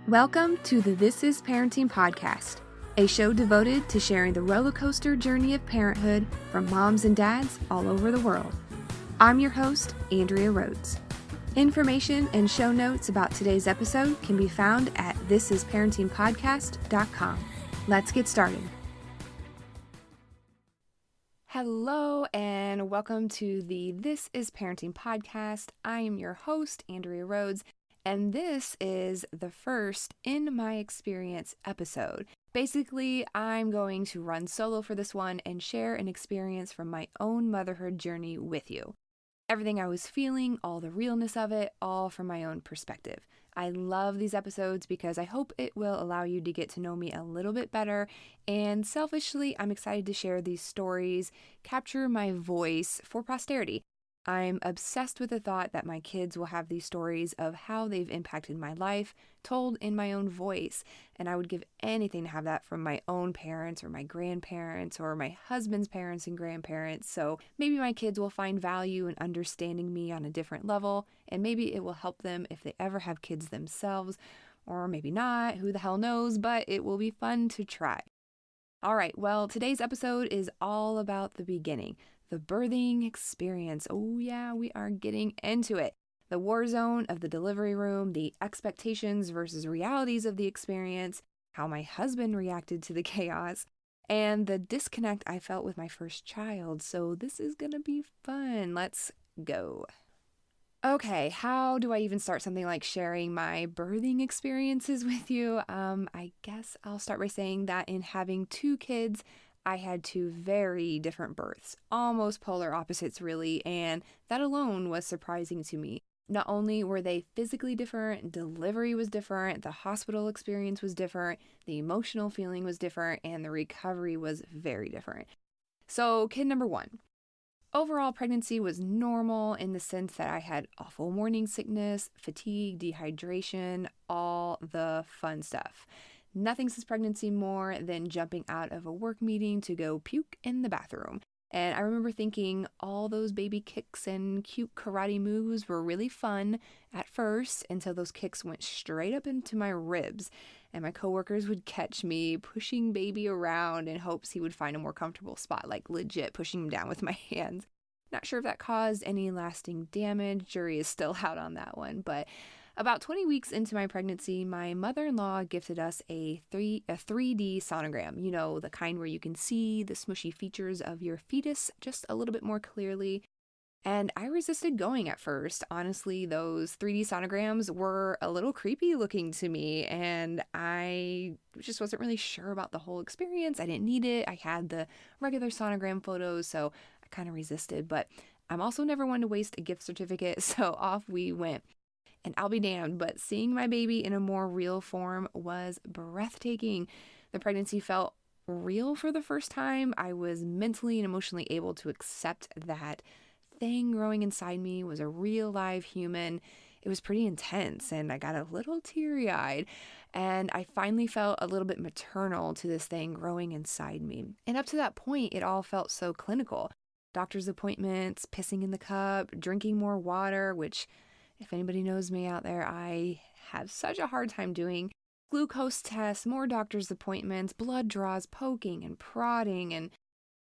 Welcome to the This Is Parenting podcast, a show devoted to sharing the roller coaster journey of parenthood from moms and dads all over the world. I'm your host, Andrea Rhodes. Information and show notes about today's episode can be found at thisisparentingpodcast.com. Let's get started. Hello and welcome to the This Is Parenting podcast. I am your host, Andrea Rhodes. And this is the first In My Experience episode. Basically, I'm going to run solo for this one and share an experience from my own motherhood journey with you. Everything I was feeling, all the realness of it, all from my own perspective. I love these episodes because I hope it will allow you to get to know me a little bit better. And selfishly, I'm excited to share these stories, capture my voice for posterity. I'm obsessed with the thought that my kids will have these stories of how they've impacted my life, told in my own voice, and I would give anything to have that from my own parents or my grandparents or my husband's parents and grandparents. So maybe my kids will find value in understanding me on a different level, and maybe it will help them if they ever have kids themselves, or maybe not, who the hell knows, but it will be fun to try. All right, well, today's episode is all about the beginning. The birthing experience. Oh yeah, we are getting into it. The war zone of the delivery room, the expectations versus realities of the experience, how my husband reacted to the chaos, and the disconnect I felt with my first child. So this is going to be fun. Let's go. Okay, how do I even start something like sharing my birthing experiences with you? I guess I'll start by saying that in having two kids, I had two very different births, almost polar opposites really, and that alone was surprising to me. Not only were they physically different, delivery was different, the hospital experience was different, the emotional feeling was different, and the recovery was very different. So, kid number one. Overall, pregnancy was normal in the sense that I had awful morning sickness, fatigue, dehydration, all the fun stuff. Nothing says pregnancy more than jumping out of a work meeting to go puke in the bathroom. And I remember thinking all those baby kicks and cute karate moves were really fun at first until those kicks went straight up into my ribs. And my coworkers would catch me pushing baby around in hopes he would find a more comfortable spot, like legit pushing him down with my hands. Not sure if that caused any lasting damage. Jury is still out on that one, but about 20 weeks into my pregnancy, my mother-in-law gifted us a 3D sonogram, you know, the kind where you can see the smushy features of your fetus just a little bit more clearly. And I resisted going at first. Honestly, those 3D sonograms were a little creepy looking to me, and I just wasn't really sure about the whole experience. I didn't need it. I had the regular sonogram photos, so I kind of resisted. But I'm also never one to waste a gift certificate, so off we went. And I'll be damned, but seeing my baby in a more real form was breathtaking. The pregnancy felt real for the first time. I was mentally and emotionally able to accept that thing growing inside me was a real live human. It was pretty intense, and I got a little teary-eyed, and I finally felt a little bit maternal to this thing growing inside me. And up to that point, it all felt so clinical. Doctor's appointments, pissing in the cup, drinking more water, which, if anybody knows me out there, I have such a hard time doing. Glucose tests, more doctor's appointments, blood draws, poking and prodding. And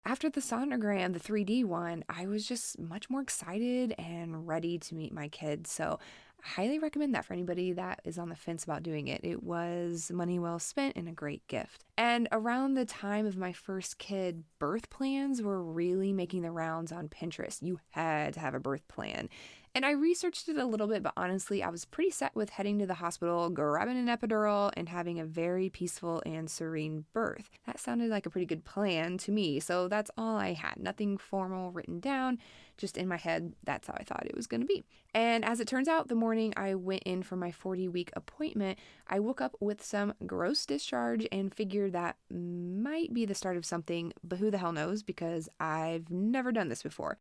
after the sonogram, the 3D one, I was just much more excited and ready to meet my kids. So I highly recommend that for anybody that is on the fence about doing it. It was money well spent and a great gift. And around the time of my first kid, birth plans were really making the rounds on Pinterest. You had to have a birth plan. And I researched it a little bit, but honestly, I was pretty set with heading to the hospital, grabbing an epidural, and having a very peaceful and serene birth. That sounded like a pretty good plan to me, so that's all I had. Nothing formal written down, just in my head, that's how I thought it was going to be. And as it turns out, the morning I went in for my 40-week appointment, I woke up with some gross discharge and figured that might be the start of something, but who the hell knows, because I've never done this before.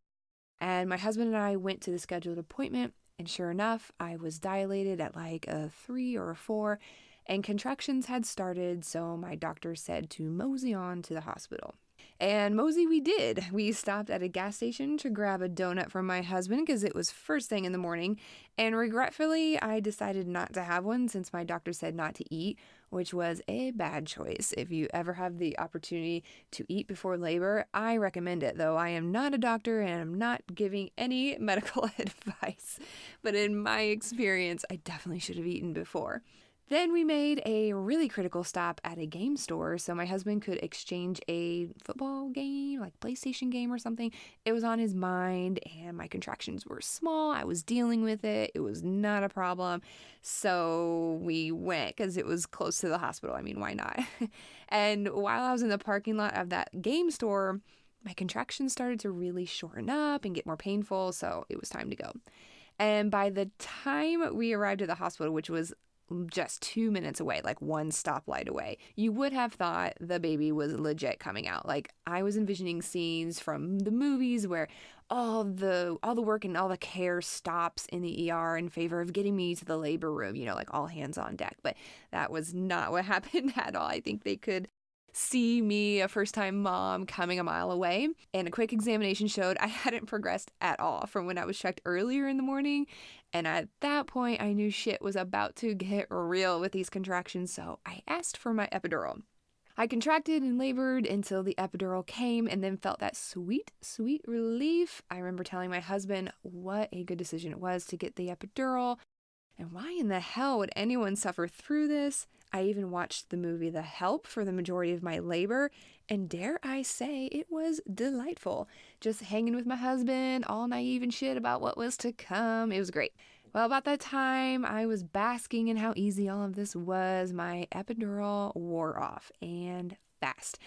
And my husband and I went to the scheduled appointment, and sure enough, I was dilated at like a 3 or a 4, and contractions had started, so my doctor said to mosey on to the hospital. And mosey we did. We stopped at a gas station to grab a donut from my husband because it was first thing in the morning. And regretfully, I decided not to have one since my doctor said not to eat, which was a bad choice. If you ever have the opportunity to eat before labor, I recommend it, though I am not a doctor and I'm not giving any medical advice. But in my experience, I definitely should have eaten before. Then we made a really critical stop at a game store so my husband could exchange a football game, like PlayStation game or something. It was on his mind and my contractions were small. I was dealing with it. It was not a problem. So we went because it was close to the hospital. I mean, why not? And while I was in the parking lot of that game store, my contractions started to really shorten up and get more painful. So it was time to go. And by the time we arrived at the hospital, which was just 2 minutes away, like one stoplight away, you would have thought the baby was legit coming out. Like I was envisioning scenes from the movies where all the work and all the care stops in the ER in favor of getting me to the labor room, like all hands on deck. But that was not what happened at all. I think they could see me, a first-time mom, coming a mile away. And a quick examination showed I hadn't progressed at all from when I was checked earlier in the morning. And at that point, I knew shit was about to get real with these contractions, so I asked for my epidural. I contracted and labored until the epidural came and then felt that sweet, sweet relief. I remember telling my husband what a good decision it was to get the epidural. And why in the hell would anyone suffer through this? I even watched the movie The Help for the majority of my labor, and dare I say, it was delightful. Just hanging with my husband, all naive and shit about what was to come. It was great. Well, about that time, I was basking in how easy all of this was. My epidural wore off, and fast.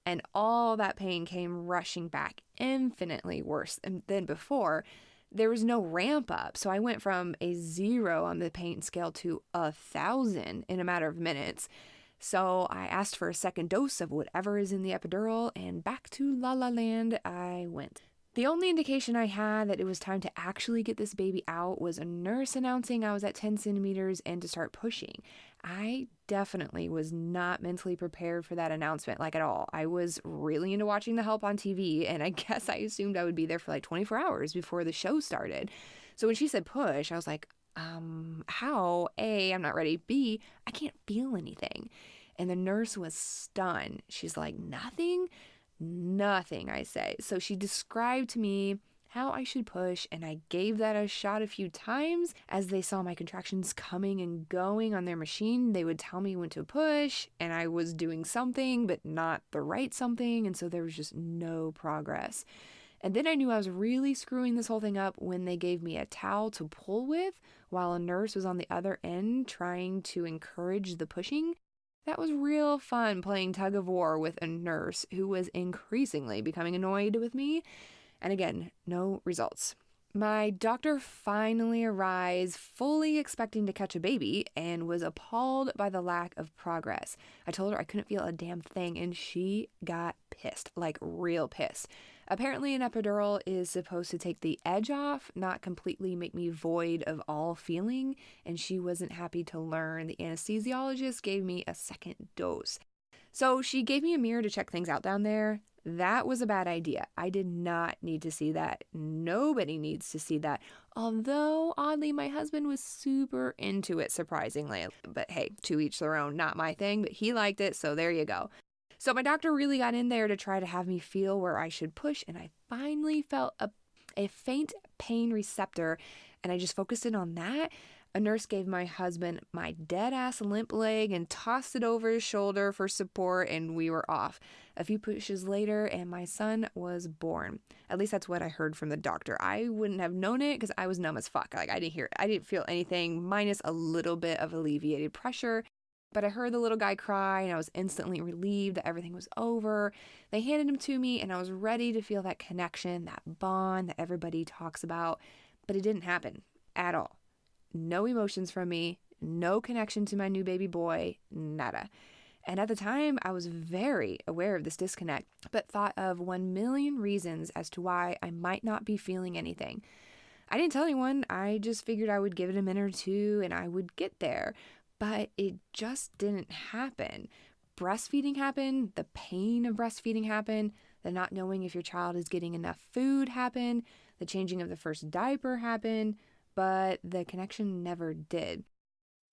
And all that pain came rushing back, infinitely worse than before. There was no ramp up, so I went from a 0 on the pain scale to 1,000 in a matter of minutes. So I asked for a second dose of whatever is in the epidural, and back to La La Land I went. The only indication I had that it was time to actually get this baby out was a nurse announcing I was at 10 centimeters and to start pushing. I definitely was not mentally prepared for that announcement, like at all. I was really into watching The Help on TV, and I guess I assumed I would be there for like 24 hours before the show started. So when she said push, I was like, how? A, I'm not ready. B, I can't feel anything. And the nurse was stunned. She's like, nothing? Nothing, I say. So she described to me how I should push, and I gave that a shot a few times. As they saw my contractions coming and going on their machine, they would tell me when to push, and I was doing something, but not the right something, and so there was just no progress. And then I knew I was really screwing this whole thing up when they gave me a towel to pull with, while a nurse was on the other end trying to encourage the pushing. That was real fun playing tug of war with a nurse who was increasingly becoming annoyed with me. And again, no results. My doctor finally arrives, fully expecting to catch a baby, and was appalled by the lack of progress. I told her I couldn't feel a damn thing, and she got pissed, like real pissed. Apparently, an epidural is supposed to take the edge off, not completely make me void of all feeling, and she wasn't happy to learn the anesthesiologist gave me a second dose. So she gave me a mirror to check things out down there. That was a bad idea. I did not need to see that. Nobody needs to see that. Although, oddly, my husband was super into it, surprisingly. But hey, to each their own. Not my thing, but he liked it, so there you go. So my doctor really got in there to try to have me feel where I should push, and I finally felt a faint pain receptor, and I just focused in on that. A nurse gave my husband my dead-ass limp leg and tossed it over his shoulder for support, and we were off. A few pushes later, and my son was born. At least that's what I heard from the doctor. I wouldn't have known it because I was numb as fuck. Like, I didn't hear it. I didn't feel anything, minus a little bit of alleviated pressure. But I heard the little guy cry, and I was instantly relieved that everything was over. They handed him to me, and I was ready to feel that connection, that bond that everybody talks about. But it didn't happen at all. No emotions from me, no connection to my new baby boy, nada. And at the time, I was very aware of this disconnect, but thought of 1 million reasons as to why I might not be feeling anything. I didn't tell anyone. I just figured I would give it a minute or two and I would get there. But it just didn't happen. Breastfeeding happened. The pain of breastfeeding happened. The not knowing if your child is getting enough food happened. The changing of the first diaper happened, but the connection never did.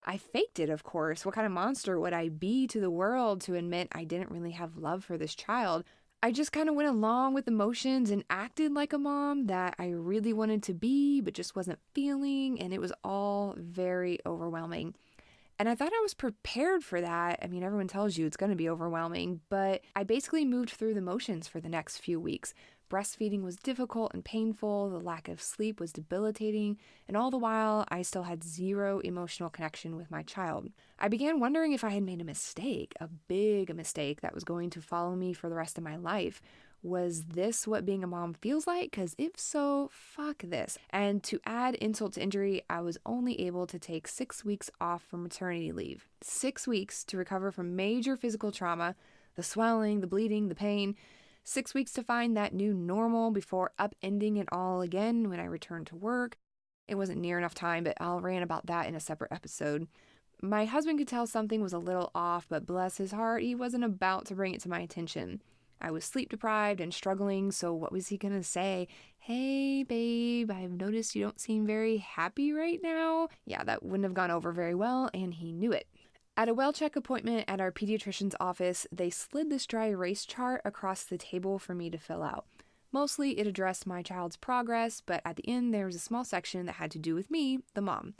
I faked it, of course. What kind of monster would I be to the world to admit I didn't really have love for this child? I just kind of went along with emotions and acted like a mom that I really wanted to be, but just wasn't feeling, and it was all very overwhelming. And I thought I was prepared for that. I mean, everyone tells you it's going to be overwhelming, but I basically moved through the motions for the next few weeks. Breastfeeding was difficult and painful, the lack of sleep was debilitating, and all the while, I still had zero emotional connection with my child. I began wondering if I had made a mistake, a big mistake that was going to follow me for the rest of my life. Was this what being a mom feels like? Because if so, fuck this. And to add insult to injury, I was only able to take 6 weeks off from maternity leave. 6 weeks to recover from major physical trauma, the swelling, the bleeding, the pain. 6 weeks to find that new normal before upending it all again when I returned to work. It wasn't near enough time, but I'll rant about that in a separate episode. My husband could tell something was a little off, but bless his heart, he wasn't about to bring it to my attention. I was sleep deprived and struggling, so what was he gonna say? Hey, babe, I've noticed you don't seem very happy right now. Yeah, that wouldn't have gone over very well, and he knew it. At a well-check appointment at our pediatrician's office, they slid this dry erase chart across the table for me to fill out. Mostly it addressed my child's progress, but at the end there was a small section that had to do with me, the mom.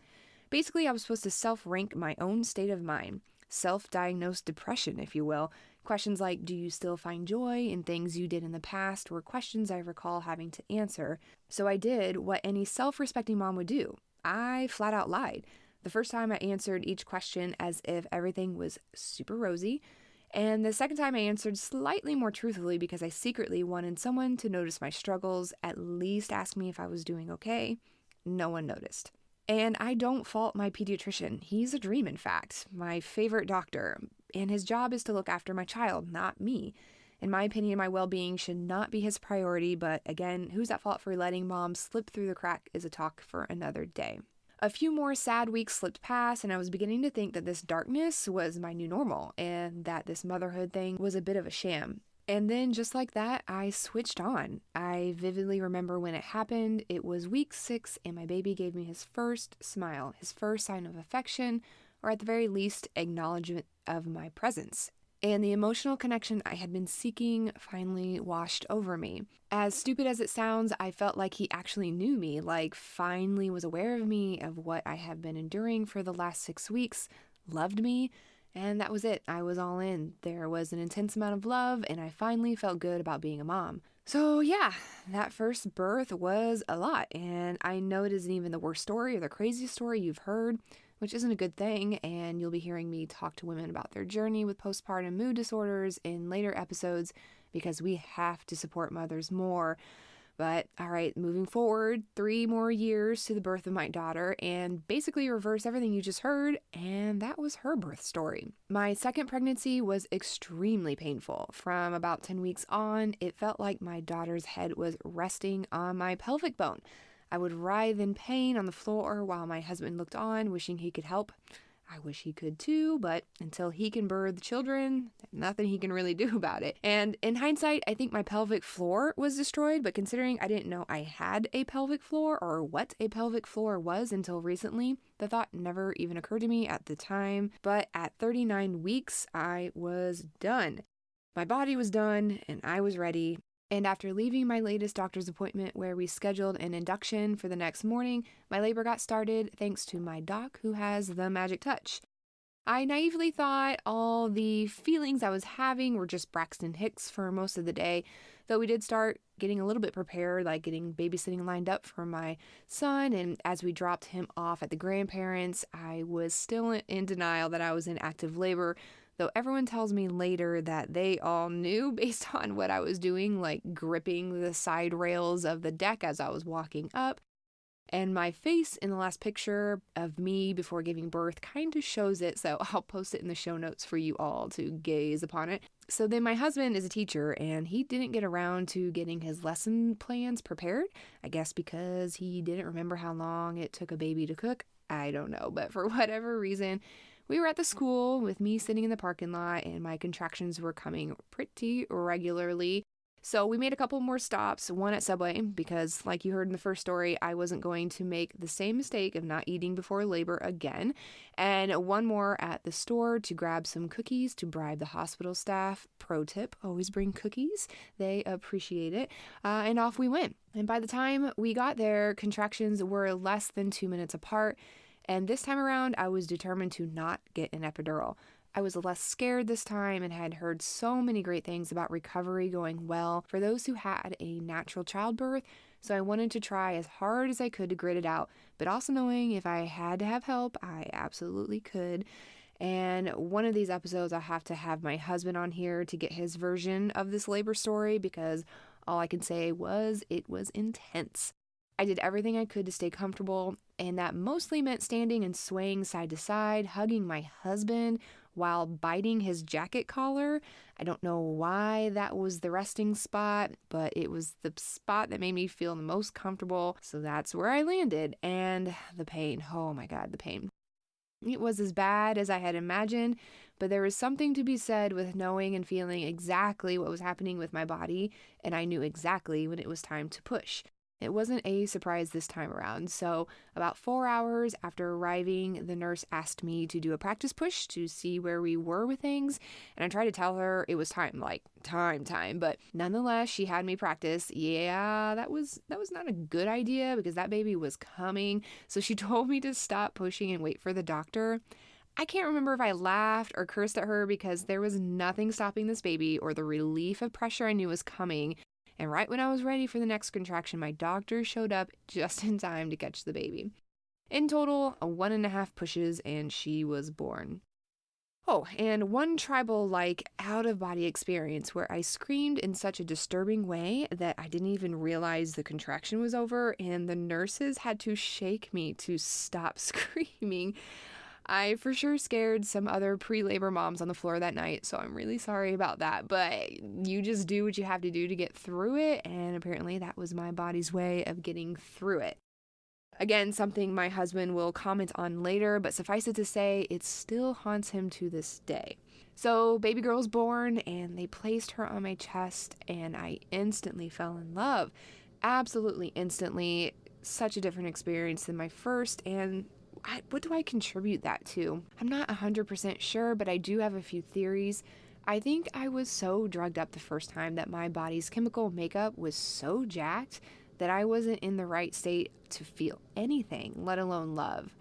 Basically, I was supposed to self-rank my own state of mind. Self-diagnosed depression, if you will. Questions like, do you still find joy in things you did in the past, were questions I recall having to answer. So I did what any self-respecting mom would do. I flat out lied. The first time I answered each question as if everything was super rosy, and the second time I answered slightly more truthfully because I secretly wanted someone to notice my struggles, at least ask me if I was doing okay. No one noticed. And I don't fault my pediatrician. He's a dream, in fact, my favorite doctor, and his job is to look after my child, not me. In my opinion, my well-being should not be his priority, but again, who's at fault for letting mom slip through the crack is a talk for another day. A few more sad weeks slipped past, and I was beginning to think that this darkness was my new normal, and that this motherhood thing was a bit of a sham. And then, just like that, I switched on. I vividly remember when it happened. It was week 6, and my baby gave me his first smile, his first sign of affection, or at the very least, acknowledgement of my presence. And the emotional connection I had been seeking finally washed over me. As stupid as it sounds, I felt like he actually knew me, like finally was aware of me, of what I have been enduring for the last 6 weeks, loved me. And that was it. I was all in. There was an intense amount of love, and I finally felt good about being a mom. So yeah, that first birth was a lot, and I know it isn't even the worst story or the craziest story you've heard, which isn't a good thing, and you'll be hearing me talk to women about their journey with postpartum mood disorders in later episodes because we have to support mothers more. But all right, moving forward, 3 more years to the birth of my daughter and basically reverse everything you just heard, and that was her birth story. My second pregnancy was extremely painful. From about 10 weeks on, it felt like my daughter's head was resting on my pelvic bone. I would writhe in pain on the floor while my husband looked on, wishing he could help. I wish he could too, but until he can birth children, nothing he can really do about it. And in hindsight, I think my pelvic floor was destroyed, but considering I didn't know I had a pelvic floor or what a pelvic floor was until recently, the thought never even occurred to me at the time. But at 39 weeks, I was done. My body was done, and I was ready. And after leaving my latest doctor's appointment where we scheduled an induction for the next morning, my labor got started thanks to my doc who has the magic touch. I naively thought all the feelings I was having were just Braxton Hicks for most of the day, though we did start getting a little bit prepared, like getting babysitting lined up for my son, and as we dropped him off at the grandparents', I was still in denial that I was in active labor, though everyone tells me later that they all knew based on what I was doing, like gripping the side rails of the deck as I was walking up. And my face in the last picture of me before giving birth kind of shows it, so I'll post it in the show notes for you all to gaze upon it. So then my husband is a teacher, and he didn't get around to getting his lesson plans prepared, I guess because he didn't remember how long it took a baby to cook. I don't know, but for whatever reason, we were at the school with me sitting in the parking lot, and my contractions were coming pretty regularly. So we made a couple more stops, one at Subway, because like you heard in the first story, I wasn't going to make the same mistake of not eating before labor again. And one more at the store to grab some cookies to bribe the hospital staff. Pro tip, always bring cookies. They appreciate it. And off we went. And by the time we got there, contractions were less than 2 minutes apart. And this time around, I was determined to not get an epidural. I was less scared this time and had heard so many great things about recovery going well for those who had a natural childbirth, so I wanted to try as hard as I could to grit it out, but also knowing if I had to have help, I absolutely could. And one of these episodes, I'll have to have my husband on here to get his version of this labor story because all I can say was it was intense. I did everything I could to stay comfortable, and that mostly meant standing and swaying side to side, hugging my husband while biting his jacket collar. I don't know why that was the resting spot, but it was the spot that made me feel the most comfortable, so that's where I landed. And the pain, oh my God, the pain. It was as bad as I had imagined, but there was something to be said with knowing and feeling exactly what was happening with my body, and I knew exactly when it was time to push. It wasn't a surprise this time around, so about 4 hours after arriving, the nurse asked me to do a practice push to see where we were with things, and I tried to tell her it was time, but nonetheless, she had me practice. Yeah, that was not a good idea because that baby was coming, so she told me to stop pushing and wait for the doctor. I can't remember if I laughed or cursed at her because there was nothing stopping this baby or the relief of pressure I knew was coming. And right when I was ready for the next contraction, my doctor showed up just in time to catch the baby. In total, 1.5 pushes and she was born. Oh, and one tribal-like out-of-body experience where I screamed in such a disturbing way that I didn't even realize the contraction was over and the nurses had to shake me to stop screaming. I for sure scared some other pre-labor moms on the floor that night, so I'm really sorry about that, but you just do what you have to do to get through it, and apparently that was my body's way of getting through it. Again, something my husband will comment on later, but suffice it to say, it still haunts him to this day. So baby girl's born, and they placed her on my chest, and I instantly fell in love. Absolutely instantly. Such a different experience than my first, and what do I contribute that to? I'm not 100% sure, but I do have a few theories. I think I was so drugged up the first time that my body's chemical makeup was so jacked that I wasn't in the right state to feel anything, let alone love.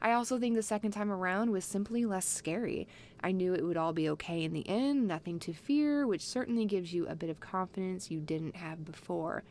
I also think the second time around was simply less scary. I knew it would all be okay in the end, nothing to fear, which certainly gives you a bit of confidence you didn't have before.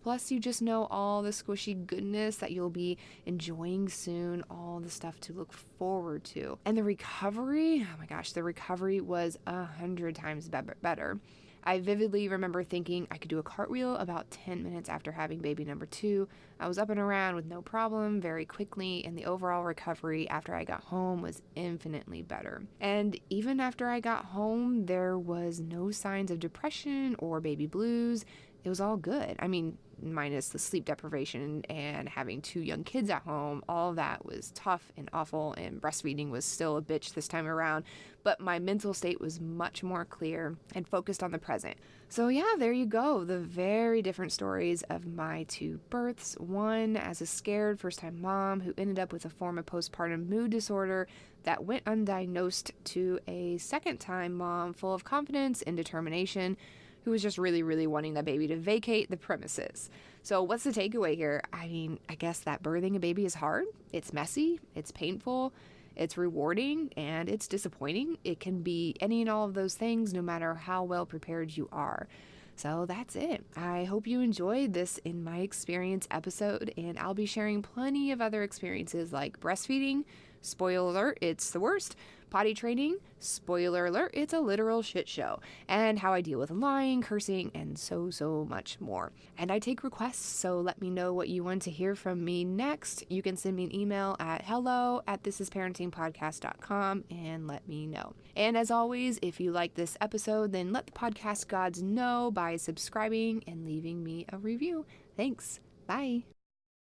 Plus, you just know all the squishy goodness that you'll be enjoying soon, all the stuff to look forward to. And the recovery, oh my gosh, the recovery was 100 times better. I vividly remember thinking I could do a cartwheel about 10 minutes after having baby number 2. I was up and around with no problem very quickly, and the overall recovery after I got home was infinitely better. And even after I got home, there was no signs of depression or baby blues. It was all good. I mean, minus the sleep deprivation and having 2 young kids at home, all that was tough and awful, and breastfeeding was still a bitch this time around, but my mental state was much more clear and focused on the present. So yeah, there you go, the very different stories of my 2 births. One as a scared first-time mom who ended up with a form of postpartum mood disorder that went undiagnosed, to a second-time mom full of confidence and determination who was just really, really wanting that baby to vacate the premises. So what's the takeaway here? I mean, I guess that birthing a baby is hard. It's messy. It's painful. It's rewarding, and it's disappointing. It can be any and all of those things no matter how well prepared you are. So that's it. I hope you enjoyed this In My Experience episode, and I'll be sharing plenty of other experiences like breastfeeding, spoiler alert, it's the worst, potty training, spoiler alert, it's a literal shit show, and how I deal with lying, cursing, and so much more. And I take requests, so let me know what you want to hear from me next. You can send me an email at hello@thisisparentingpodcast.com and let me know. And as always, if you like this episode, then let the podcast gods know by subscribing and leaving me a review. Thanks. Bye.